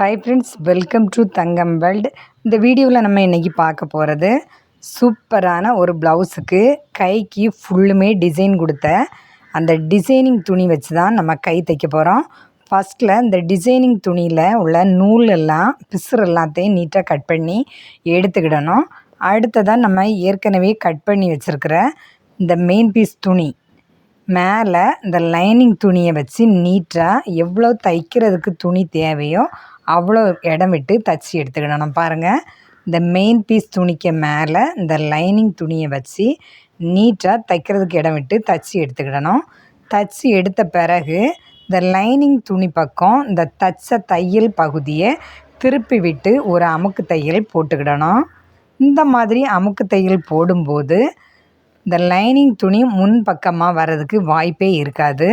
Hi friends, welcome to Thangam world. இந்த வீடியோவில் நம்ம இன்றைக்கி பார்க்க போகிறது சூப்பரான ஒரு ப்ளவுஸுக்கு கைக்கு ஃபுல்லுமே டிசைன் கொடுத்த அந்த டிசைனிங் துணி வச்சு தான் நம்ம கை தைக்க போகிறோம். ஃபஸ்ட்டில் இந்த டிசைனிங் துணியில் உள்ள நூல் எல்லாம் பிசுறு எல்லாத்தையும் நீட்டாக கட் பண்ணி எடுத்துக்கிடணும். அடுத்ததாக நம்ம ஏற்கனவே கட் பண்ணி வச்சுருக்கிற இந்த மெயின் பீஸ் துணி மேலே இந்த லைனிங் துணியை வச்சு நீட்டாக எவ்வளோ தைக்கிறதுக்கு துணி தேவையோ அவ்வளோ இடம் விட்டு தைச்சி எடுத்துக்கிடணும். பாருங்கள், இந்த மெயின் பீஸ் துணிக்கு மேலே இந்த லைனிங் துணியை வச்சு நீட்டாக தைக்கிறதுக்கு இடம் விட்டு தைச்சி எடுத்துக்கிடணும். தைச்சி எடுத்த பிறகு இந்த லைனிங் துணி பக்கம் இந்த தைச்ச தையல் பகுதியை திருப்பி விட்டு ஒரு அமுக்கு தையல் போட்டுக்கிடணும். இந்த மாதிரி அமுக்கு தையல் போடும்போது இந்த லைனிங் துணி முன் பக்கமாக வர்றதுக்கு வாய்ப்பே இருக்காது.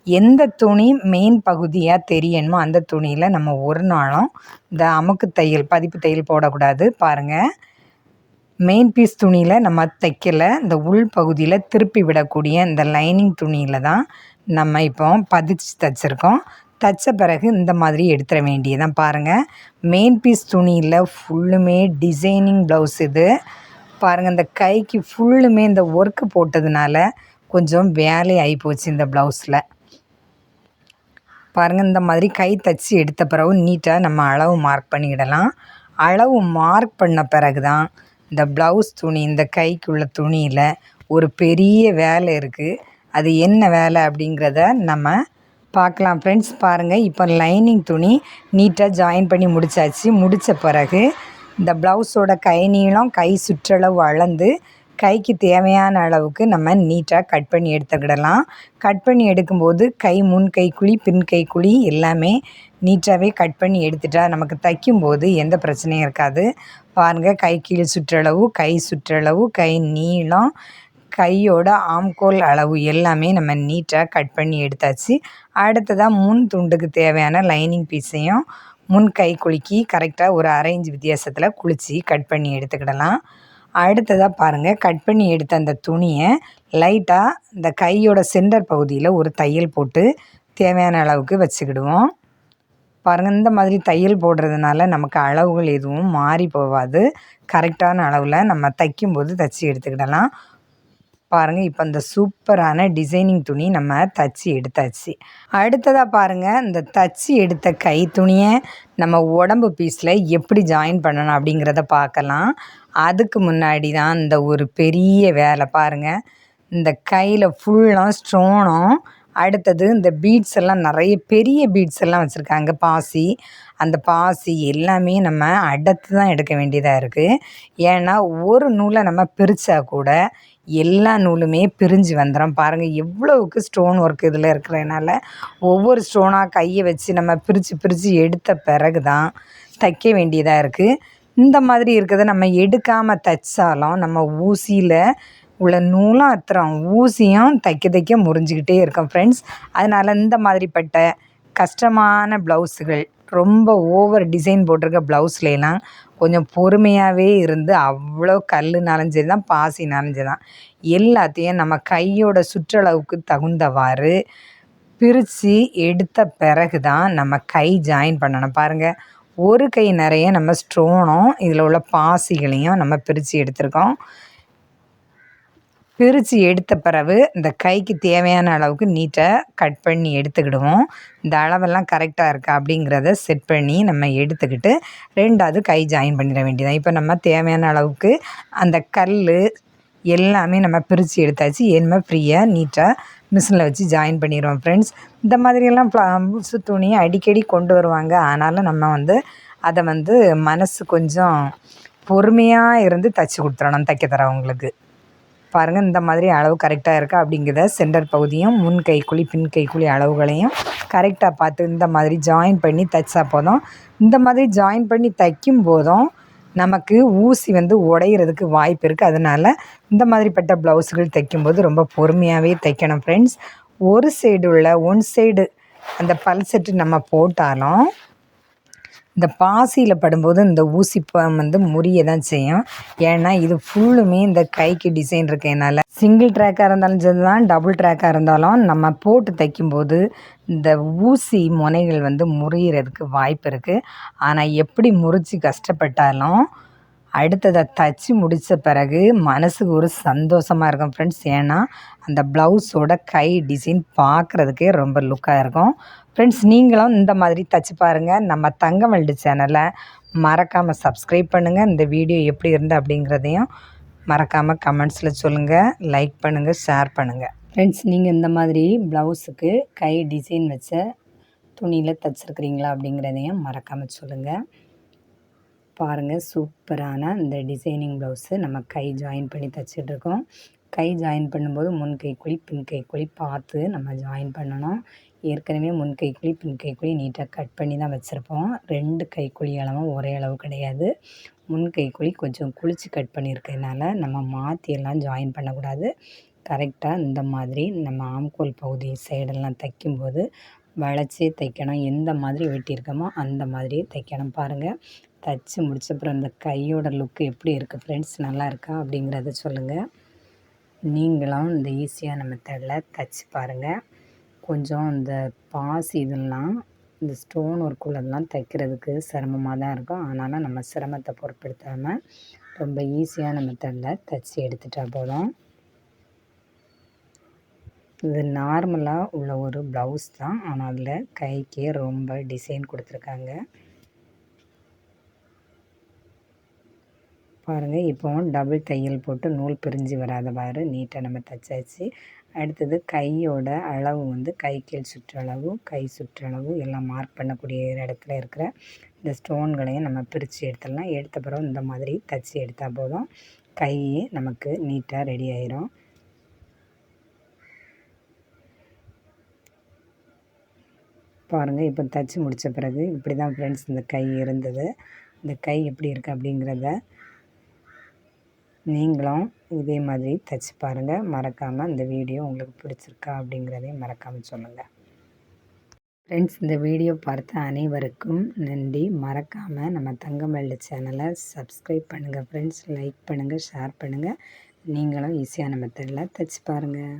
எந்த துணி மெயின் பகுதியாக தெரியணுமோ அந்த துணியில் நம்ம ஒரு நாளும் இந்த அமுக்கு தையல் பதிப்பு தையல் போடக்கூடாது. பாருங்கள், மெயின் பீஸ் துணியில் நம்ம தைக்கலை, இந்த உள் பகுதியில் திருப்பி விடக்கூடிய இந்த லைனிங் துணியில் தான் நம்ம இப்போ பதிச்சு தைச்சிருக்கோம். தைச்ச பிறகு இந்த மாதிரி எடுத்துட வேண்டியதான். பாருங்கள், மெயின் பீஸ் துணியில் ஃபுல்லுமே டிசைனிங் ப்ளவுஸ் இது. பாருங்கள், இந்த கைக்கு ஃபுல்லுமே இந்த ஒர்க்கு போட்டதுனால கொஞ்சம் வேலை ஆகிப்போச்சு இந்த ப்ளவுஸில். பாருங்கள், இந்த மாதிரி கை தைச்சி எடுத்த பிறகு நீட்டாக நம்ம அளவு மார்க் பண்ணிக்கிடலாம். அளவு மார்க் பண்ண பிறகு தான் இந்த ப்ளவுஸ் துணி, இந்த கைக்குள்ள துணியில் ஒரு பெரிய வேலை இருக்குது. அது என்ன வேலை அப்படிங்கிறத நம்ம பார்க்கலாம் ஃப்ரெண்ட்ஸ். பாருங்கள், இப்போ லைனிங் துணி நீட்டாக ஜாயின் பண்ணி முடித்தாச்சு. முடித்த பிறகு இந்த ப்ளவுஸோட கை நீளம், கை சுற்றளவு அளந்து கைக்கு தேவையான அளவுக்கு நம்ம நீட்டாக கட் பண்ணி எடுத்துக்கிடலாம். கட் பண்ணி எடுக்கும்போது கை முன் கைக்குழி பின் கைக்குழி எல்லாமே நீட்டாகவே கட் பண்ணி எடுத்துட்டா நமக்கு தைக்கும்போது எந்த பிரச்சனையும் இருக்காது. பாருங்கள், கை கீழ் சுற்றளவு, கை சுற்றளவு, கை நீளம், கையோட ஆம்கோல் அளவு எல்லாமே நம்ம நீட்டாக கட் பண்ணி எடுத்தாச்சு. அடுத்ததாக முன் துண்டுக்கு தேவையான லைனிங் பீஸையும் முன் கை குலுக்கி கரெக்டாக ஒரு 1/2 இன்ச் வித்தியாசத்தில் குளித்து கட் பண்ணி எடுத்துக்கிடலாம். அடுத்ததாக பாருங்கள், கட் பண்ணி எடுத்த அந்த துணியை லைட்டாக இந்த கையோட சென்டர் பகுதியில் ஒரு தையல் போட்டு தேவையான அளவுக்கு வச்சுக்கிடுவோம். பாருங்கள், இந்த மாதிரி தையல் போடுறதுனால நமக்கு அளவுகள் எதுவும் மாறி போகாது. கரெக்டான அளவில் நம்ம தைக்கும்போது தைச்சி எடுத்துக்கிடலாம். பாருங்கள், இப்போ இந்த சூப்பரான டிசைனிங் துணி நம்ம தைச்சி எடுத்தாச்சு. அடுத்ததாக பாருங்கள், இந்த தைச்சி எடுத்த கை துணியை நம்ம உடம்பு பீஸில் எப்படி ஜாயின் பண்ணணும் அப்படிங்கிறத பார்க்கலாம். அதுக்கு முன்னாடி தான் இந்த ஒரு பெரிய வேலை. பாருங்கள், இந்த கையில் ஃபுல்லாக ஸ்டோனும், அடுத்தது இந்த பீட்ஸ் எல்லாம் நிறைய பெரிய பீட்ஸ் எல்லாம் வச்சுருக்காங்க. பாசி, அந்த பாசி எல்லாமே நம்ம அடுத்து தான் எடுக்க வேண்டியதாக இருக்குது. ஏன்னா ஒரு நூலை நம்ம பிரித்தா கூட எல்லா நூலுமே பிரிஞ்சு வந்துடும். பாருங்கள், எவ்வளவுக்கு ஸ்டோன் ஒர்க் இதில் இருக்கிறதுனால ஒவ்வொரு ஸ்டோனாக கையை வச்சு நம்ம பிரித்து எடுத்த பிறகு தான் தைக்க வேண்டியதாக இருக்குது. இந்த மாதிரி இருக்கிறத நம்ம எடுக்காமல் தைச்சாலும் நம்ம ஊசியில் உள்ள நூலும் அத்துறோம், ஊசியும் தைக்க முறிஞ்சிக்கிட்டே இருக்கும் ஃப்ரெண்ட்ஸ். அதனால் இந்த மாதிரிப்பட்ட கஷ்டமான ப்ளவுஸுகள், ரொம்ப ஓவர் டிசைன் போட்டிருக்க ப்ளவுஸ்லாம் கொஞ்சம் பொறுமையாகவே இருந்து அவ்வளோ கல்லுனாலும் சரி தான், பாசினாலும் சரி தான், எல்லாத்தையும் நம்ம கையோட சுற்றளவுக்கு தகுந்தவாறு பிரித்து எடுத்த பிறகு தான் நம்ம கை ஜாயின் பண்ணணும். பாருங்கள், ஒரு கை நிறைய நம்ம ஸ்டோனும் இதில் உள்ள பாசிகளையும் நம்ம பிரித்து எடுத்துருக்கோம். பிரித்து எடுத்த பிறகு இந்த கைக்கு தேவையான அளவுக்கு நீட்டாக கட் பண்ணி எடுத்துக்கிடுவோம். இந்த அளவெல்லாம் கரெக்டாக இருக்கா அப்படிங்கிறத செட் பண்ணி நம்ம எடுத்துக்கிட்டு 2வது கை ஜாயின் பண்ணிட வேண்டியதான். இப்போ நம்ம தேவையான அளவுக்கு அந்த கல் எல்லாமே நம்ம பிரித்து எடுத்தாச்சு. ஏன்னா ஃப்ரீயாக நீட்டாக மிஷினில் வச்சு ஜாயின் பண்ணிடுவோம் ஃப்ரெண்ட்ஸ். இந்த மாதிரியெல்லாம் ப்ளவுஸு துணியை அடிக்கடி கொண்டு வருவாங்க. ஆனாலும் நம்ம அதை மனசு கொஞ்சம் பொறுமையாக இருந்து தைச்சி கொடுத்துடணும் தைக்க தரவங்களுக்கு. பாருங்கள், இந்த மாதிரி அளவு கரெக்டாக இருக்கா அப்படிங்கிறத சென்டர் பகுதியும் முன் கைக்குழி பின் கைக்குழி அளவுகளையும் கரெக்டாக பார்த்து இந்த மாதிரி ஜாயின் பண்ணி தைச்சா போதும். இந்த மாதிரி ஜாயின் பண்ணி தைக்கும் போதும் நமக்கு ஊசி உடையிறதுக்கு வாய்ப்பு இருக்குது. அதனால் இந்த மாதிரிப்பட்ட ப்ளவுஸுகள் தைக்கும்போது ரொம்ப பொறுமையாகவே தைக்கணும் ஃப்ரெண்ட்ஸ். ஒரு சைடு உள்ள ஒன் சைடு அந்த பல்செட்டு நம்ம போட்டாலும் இந்த பாசியில் படும்போது இந்த ஊசி வந்து முறிய தான் செய்யும். ஏன்னா இது ஃபுல்லுமே இந்த கைக்கு டிசைன் இருக்கனால சிங்கிள் ட்ராக்காக இருந்தாலும் சரி தான், டபுள் ட்ராக்காக இருந்தாலும் நம்ம போட்டு தைக்கும்போது இந்த ஊசி முனைகள் வந்து முறியறதுக்கு வாய்ப்பு இருக்குது. ஆனால் எப்படி முறித்து கஷ்டப்பட்டாலும் அடுத்ததை தச்சு முடித்த பிறகு மனசுக்கு ஒரு சந்தோஷமாக இருக்கும் ஃப்ரெண்ட்ஸ். ஏன்னா அந்த ப்ளவுஸோட கை டிசைன் பார்க்குறதுக்கே ரொம்ப லுக்காக இருக்கும் ஃப்ரெண்ட்ஸ். நீங்களும் இந்த மாதிரி தச்சு பாருங்கள். நம்ம தங்கமல்டு சேனலை மறக்காமல் சப்ஸ்கிரைப் பண்ணுங்கள். இந்த வீடியோ எப்படி இருந்து அப்படிங்கிறதையும் மறக்காமல் கமெண்ட்ஸில் சொல்லுங்கள். லைக் பண்ணுங்கள், ஷேர் பண்ணுங்கள் ஃப்ரெண்ட்ஸ். நீங்கள் இந்த மாதிரி ப்ளவுஸுக்கு கை டிசைன் வச்ச துணியில் தச்சுருக்குறீங்களா அப்படிங்கிறதையும் மறக்காமல் சொல்லுங்கள். பாருங்கள், சூப்பரான இந்த டிசைனிங் ப்ளவுஸு நம்ம கை ஜாயின் பண்ணி தைச்சிட்ருக்கோம். கை ஜாயின் பண்ணும்போது முன் கைக்குழி பின் கைக்குழி பார்த்து நம்ம ஜாயின் பண்ணணும். ஏற்கனவே முன் கைக்குழி பின் கைக்குழி நீட்டாக கட் பண்ணி தான் வச்சுருப்போம். 2 கைக்குழி அளவும் ஒரே அளவு கிடையாது. முன் கைக்குழி கொஞ்சம் குளிச்சு கட் பண்ணியிருக்கிறதுனால நம்ம மாற்றியெல்லாம் ஜாயின் பண்ணக்கூடாது. கரெக்டாக இந்த மாதிரி நம்ம ஆம்கோல் பகுதி சைடெல்லாம் தைக்கும்போது வளைச்சி தைக்கணும். எந்த மாதிரி வெட்டியிருக்கோமோ அந்த மாதிரியே தைக்கணும். பாருங்கள், தைச்சி முடிச்சப்புறம் இந்த கையோட லுக்கு எப்படி இருக்குது ஃப்ரெண்ட்ஸ், நல்லா இருக்கா அப்படிங்கிறத சொல்லுங்கள். நீங்களும் இந்த ஈஸியான மெத்தடில் தைச்சி பாருங்கள். கொஞ்சம் இந்த பாசி இதெல்லாம் இந்த ஸ்டோன் ஒர்க் உள்ளதெல்லாம் தைக்கிறதுக்கு சிரமமாக தான் இருக்கும். ஆனாலும் நம்ம சிரமத்தை பொருட்படுத்தாமல் ரொம்ப ஈஸியான மெத்தடில் தைச்சி எடுத்துட்டா போதும். இது நார்மலாக உள்ள ஒரு ப்ளவுஸ் தான். ஆனால் அதில் கைக்கே ரொம்ப டிசைன் கொடுத்துருக்காங்க. பாருங்கள், இப்போ டபுள் தையல் போட்டு நூல் பிரிஞ்சு வராத மாதிரி நீட்டாக நம்ம தைச்சாச்சு. அடுத்தது கையோட அளவு வந்து கை கீழ் சுற்றளவு, கை சுற்றளவு எல்லாம் மார்க் பண்ணக்கூடிய இடத்துல இருக்கிற இந்த ஸ்டோன்களையும் நம்ம பிரித்து எடுத்துடலாம். எடுத்த பிறகு இந்த மாதிரி தைச்சி எடுத்தால் போதும், கை நமக்கு நீட்டாக ரெடி ஆயிரும். பாருங்கள், இப்போ தைச்சி முடித்த பிறகு இப்படி தான் ஃப்ரெண்ட்ஸ் இந்த கை இருந்தது. இந்த கை எப்படி இருக்குது அப்படிங்கிறத நீங்களும் இதே மாதிரி தைச்சி பாருங்கள். மறக்காமல் இந்த வீடியோ உங்களுக்கு பிடிச்சிருக்கா அப்படிங்கிறதையும் மறக்காமல் சொல்லுங்கள் ஃப்ரெண்ட்ஸ். இந்த வீடியோ பார்த்த அனைவருக்கும் நன்றி. மறக்காமல் நம்ம தங்கமல்டு சேனலை சப்ஸ்கிரைப் பண்ணுங்கள் ஃப்ரெண்ட்ஸ். லைக் பண்ணுங்கள், ஷேர் பண்ணுங்கள். நீங்களும் ஈஸியான மெத்தடில் தைச்சி பாருங்கள்.